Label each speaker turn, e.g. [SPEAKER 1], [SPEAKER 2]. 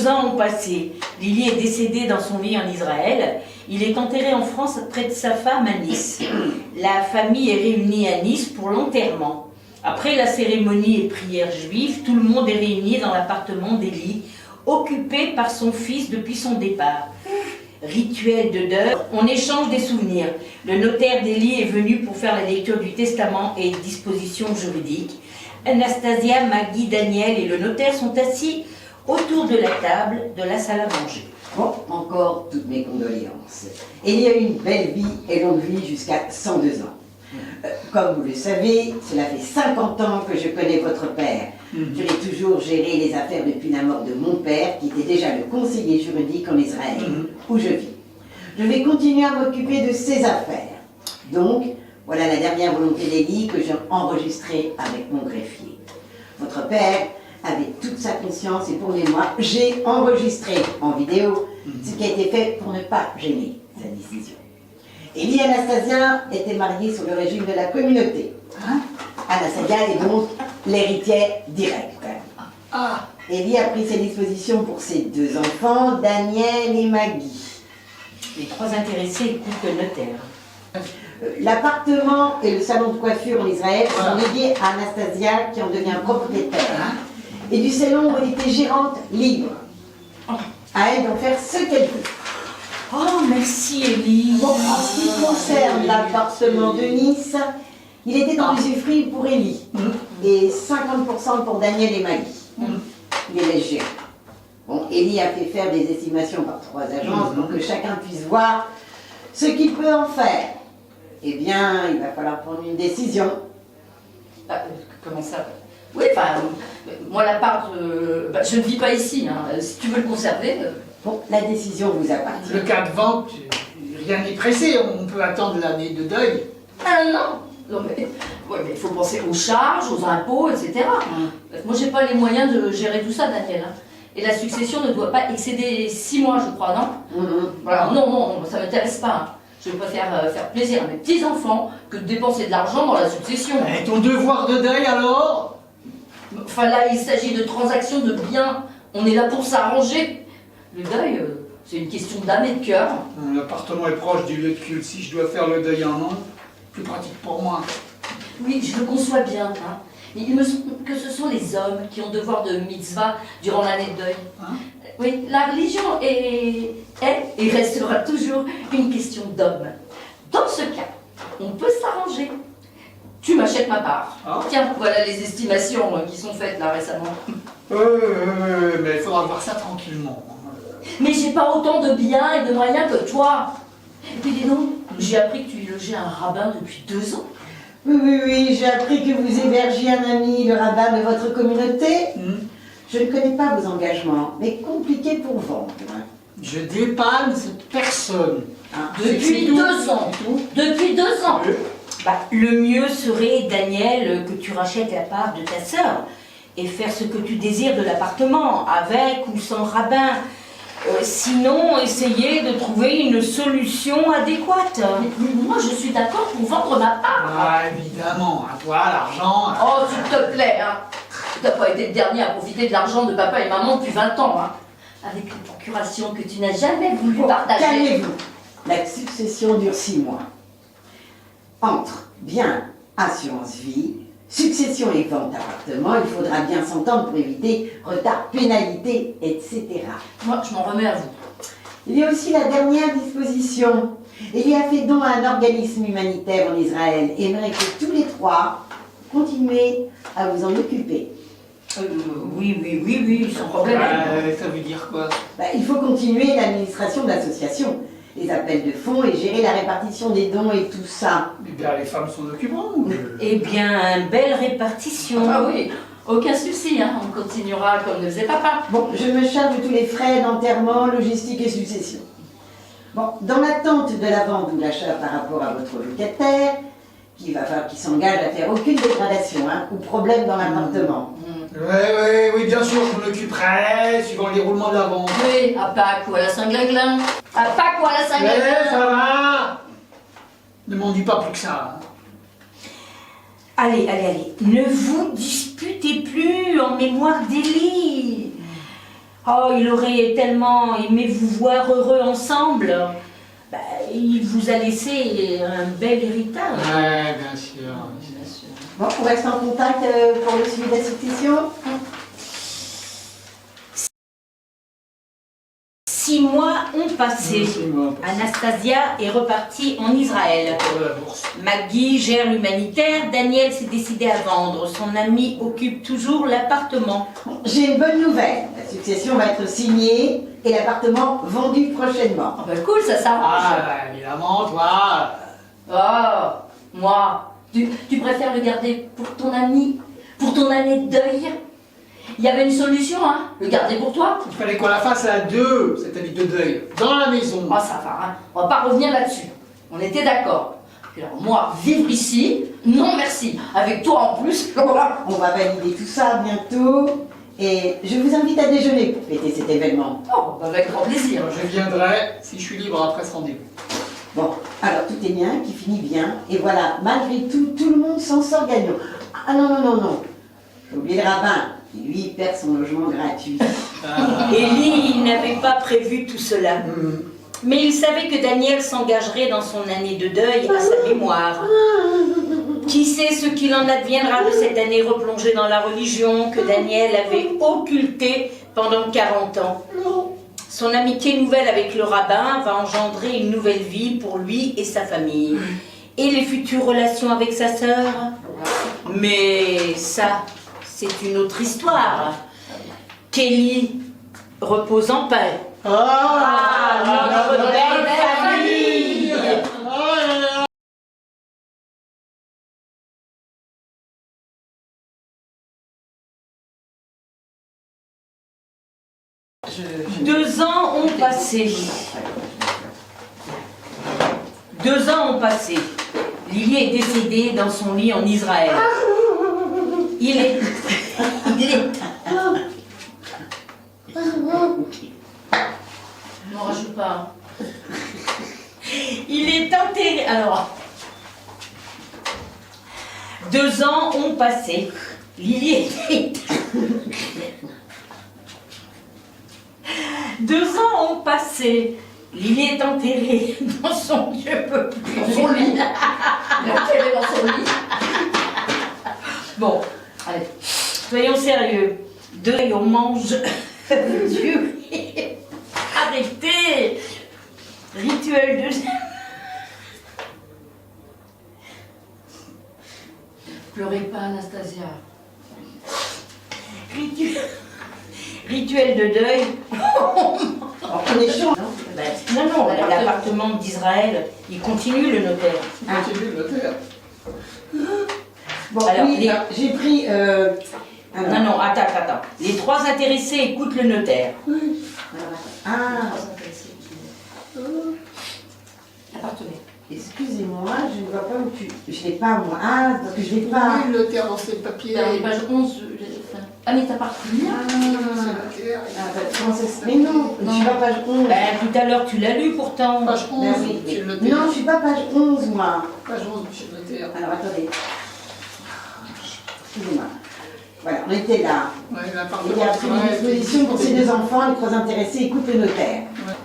[SPEAKER 1] 2 ans ont passé. Lily est décédée dans son lit en Israël. Il est enterré en France près de sa femme à Nice. La famille est réunie à Nice pour l'enterrement. Après la cérémonie et prière juive, tout le monde est réuni dans l'appartement d'Élie, occupé par son fils depuis son départ. Rituel de deuil, on échange des souvenirs. Le notaire d'Élie est venu pour faire la lecture du testament et dispositions juridiques. Anastasia, Maggie, Daniel et le notaire sont assis autour de la table de la salle à manger.
[SPEAKER 2] Bon, encore toutes mes condoléances. Élie a eu une belle vie et longue vie jusqu'à 102 ans. Comme vous le savez, cela fait 50 ans que je connais votre père. Je l'ai toujours géré les affaires depuis la mort de mon père, qui était déjà le conseiller juridique en Israël, où je vis. Je vais continuer à m'occuper de ses affaires. Donc, voilà la dernière volonté d'Élie que j'ai enregistrée avec mon greffier. Votre père avait toute sa conscience et pour mémoire, j'ai enregistré en vidéo ce qui a été fait pour ne pas gêner sa décision. Élie et Anastasia étaient mariés sous le régime de la communauté. Anastasia est donc l'héritière directe. Élie a pris ses dispositions pour ses 2 enfants, Daniel et Maggie.
[SPEAKER 1] Les 3 intéressés écoutent le notaire.
[SPEAKER 2] L'appartement et le salon de coiffure en Israël sont dédiés à Anastasia qui en devient propriétaire. Et du salon où elle était gérante libre. À elle d'en faire ce qu'elle veut.
[SPEAKER 1] Oh, merci Élie.
[SPEAKER 2] Bon, en ce qui concerne l'appartement de Nice, il était dans l'usufruit pour Élie et 50% pour Daniel et Maggie. Il est léger. Bon, Élie a fait faire des estimations par 3 agences pour que chacun puisse voir ce qu'il peut en faire. Eh bien, il va falloir prendre une décision.
[SPEAKER 3] Comment ça? Oui, enfin, moi l'appart, je ne vis pas ici, hein. Si tu veux le conserver...
[SPEAKER 2] Bon, la décision vous appartient.
[SPEAKER 4] Le cas de vente, rien n'est pressé, on peut attendre l'année de deuil.
[SPEAKER 3] Ah non, mais il faut penser aux charges, aux impôts, etc. Moi, j'ai pas les moyens de gérer tout ça, Daniel. Hein. Et la succession ne doit pas excéder 6 mois, je crois, non? Voilà, non, ça ne m'intéresse pas. Hein. Je préfère faire plaisir à mes petits-enfants que de dépenser de l'argent dans la succession.
[SPEAKER 4] Et ton devoir de deuil, alors?
[SPEAKER 3] Enfin, là, il s'agit de transactions de biens. On est là pour s'arranger. Le deuil, c'est une question d'âme et de cœur.
[SPEAKER 4] L'appartement est proche du lieu de culte. Si je dois faire le deuil en an, plus pratique pour moi.
[SPEAKER 3] Oui, je le conçois bien. Hein. Mais il me semble que ce sont les hommes qui ont devoir de mitzvah durant l'année de deuil. Oui, la religion est et restera toujours une question d'homme. Dans ce cas, on peut s'arranger. Tu m'achètes ma part. Tiens, voilà les estimations qui sont faites là récemment.
[SPEAKER 4] Mais il faudra voir ça tranquillement.
[SPEAKER 3] Mais j'ai pas autant de biens et de moyens que toi. Et puis dis donc, j'ai appris que tu y logeais un rabbin depuis 2 ans.
[SPEAKER 2] Oui, j'ai appris que vous hébergiez un ami, le rabbin de votre communauté. Je ne connais pas vos engagements, mais compliqué pour vendre.
[SPEAKER 4] Je dépanne cette personne.
[SPEAKER 3] Depuis 2 ans. Depuis 2 ans.
[SPEAKER 1] Le mieux serait, Daniel, que tu rachètes la part de ta sœur et faire ce que tu désires de l'appartement, avec ou sans rabbin. Sinon, essayer de trouver une solution adéquate.
[SPEAKER 3] Mais moi, je suis d'accord pour vendre ma part.
[SPEAKER 4] Évidemment, à toi, l'argent.
[SPEAKER 3] Oh, s'il te plaît, hein. Tu n'as pas été le dernier à profiter de l'argent de papa et maman depuis 20 ans, hein. Avec une procuration que tu n'as jamais voulu partager.
[SPEAKER 2] Calmez-vous. La succession dure 6 mois. Entre bien, assurance vie, succession et vente d'appartement, il faudra bien s'entendre pour éviter retard, pénalité, etc.
[SPEAKER 3] Moi, je m'en remets à vous.
[SPEAKER 2] Il y a aussi la dernière disposition. Il y a fait don à un organisme humanitaire en Israël et aimerait que tous les 3 continuez à vous en occuper.
[SPEAKER 1] Oui, sans problème.
[SPEAKER 4] Ça veut dire quoi?
[SPEAKER 2] Il faut continuer l'administration de l'association, les appels de fonds et gérer la répartition des dons et tout ça.
[SPEAKER 4] Eh bien, les femmes s'en occuperont.
[SPEAKER 1] Eh bien, belle répartition.
[SPEAKER 3] Ah oui, aucun souci, hein. On continuera comme le faisait papa.
[SPEAKER 2] Bon, je me charge de tous les frais d'enterrement, logistique et succession. Bon, dans l'attente de la vente ou de l'achat par rapport à votre locataire, qu'il va falloir qu'il s'engage à faire aucune dégradation ou problème dans l'appartement.
[SPEAKER 4] Oui, bien sûr, je m'en occuperai, suivant les roulements de la vente.
[SPEAKER 3] Oui, à Pâques ou à la Saint-Glinglin. À Pâques ou à la Saint-Glinglin.
[SPEAKER 4] Ça va. Ne m'en dis pas plus que ça.
[SPEAKER 1] Allez, ne vous disputez plus en mémoire d'Élie. Oh, il aurait tellement aimé vous voir heureux ensemble. Bah, il vous a laissé un bel héritage.
[SPEAKER 4] Ouais, bien sûr.
[SPEAKER 2] Bon, on reste en contact pour le suivi de la succession.
[SPEAKER 1] 6 mois ont passé. Anastasia est repartie en Israël.
[SPEAKER 4] Pour la bourse.
[SPEAKER 1] Maggie gère l'humanitaire. Daniel s'est décidé à vendre. Son ami occupe toujours l'appartement.
[SPEAKER 2] J'ai une bonne nouvelle. La succession va être signée et l'appartement vendu prochainement.
[SPEAKER 3] Ah bah cool, ça s'arrange.
[SPEAKER 4] Ah, évidemment, toi.
[SPEAKER 3] Oh, moi, tu préfères le garder pour ton ami, pour ton année de deuil? Il y avait une solution, hein? Le garder pour toi?
[SPEAKER 4] Il fallait qu'on la fasse à deux, cette année de deuil, dans la maison.
[SPEAKER 3] Oh, ça va, hein? On va pas revenir là-dessus. On était d'accord. Puis alors, moi, vivre ici, non merci. Avec toi en plus, voilà.
[SPEAKER 2] On va valider tout ça bientôt et je vous invite à déjeuner pour fêter cet événement.
[SPEAKER 3] Oh, bah, avec grand plaisir.
[SPEAKER 4] Je viendrai si je suis libre après ce rendez-vous.
[SPEAKER 2] Bon, alors tout est bien, qui finit bien, et voilà, malgré tout, tout le monde s'en sort gagnant. Ah non, non, non, non, j'ai oublié le rabbin, qui lui perd son logement gratuit.
[SPEAKER 1] Élie n'avait pas prévu tout cela. Mais il savait que Daniel s'engagerait dans son année de deuil à sa mémoire. Qui sait ce qu'il en adviendra de cette année replongée dans la religion que Daniel avait occultée pendant 40 ans. Son amitié nouvelle avec le rabbin va engendrer une nouvelle vie pour lui et sa famille. Et les futures relations avec sa sœur? Mais ça, c'est une autre histoire. Kelly repose en paix. Notre belle famille! Deux ans ont passé. 2 ans ont passé. Lily est décédée dans son lit en Israël. Il est...
[SPEAKER 3] N'en rajoute pas.
[SPEAKER 1] Il est enterré... Alors... 2 ans ont passé. Lily est... 2 ans ont passé. Lily est enterrée dans son lieu peuplé.
[SPEAKER 3] Dans son lit. Il est enterré dans son lit.
[SPEAKER 1] Bon, allez, soyons sérieux. Deuil, on mange du riz. Arrêtez. Rituel de...
[SPEAKER 3] Pleurez pas, Anastasia.
[SPEAKER 1] Rituel de deuil.
[SPEAKER 2] Alors on est chaud, non?
[SPEAKER 1] Non, l'appartement d'Israël, il continue le notaire.
[SPEAKER 4] Continue le notaire.
[SPEAKER 2] Bon,
[SPEAKER 1] Alors,
[SPEAKER 2] oui, j'ai pris...
[SPEAKER 1] Non, attends. Les 3 intéressés écoutent le notaire.
[SPEAKER 2] Ah,
[SPEAKER 3] Appartenez.
[SPEAKER 2] excusez-moi, je ne vois pas où tu... Je l'ai pas, moi. Ah, parce que je l'ai pas...
[SPEAKER 4] Oui, le notaire dans ses papiers.
[SPEAKER 3] Dans les pages 11, ah mais t'as pas retenu?
[SPEAKER 2] Comment ça se... Mais non, je suis pas page 11.
[SPEAKER 1] Ben, tout à l'heure, tu l'as lu pourtant.
[SPEAKER 4] Page 11,
[SPEAKER 2] Ben oui,
[SPEAKER 4] monsieur le
[SPEAKER 2] mais-
[SPEAKER 4] notaire.
[SPEAKER 2] non, je suis pas page 11, moi.
[SPEAKER 4] Page 11, monsieur le notaire.
[SPEAKER 2] Alors, attendez. Excusez-moi. Voilà, on était là.
[SPEAKER 4] Ouais,
[SPEAKER 2] Il
[SPEAKER 4] l'appartement
[SPEAKER 2] y a pris une disposition pour ces 2 enfants, les 3 intéressés écoutent le notaire.
[SPEAKER 4] Ouais.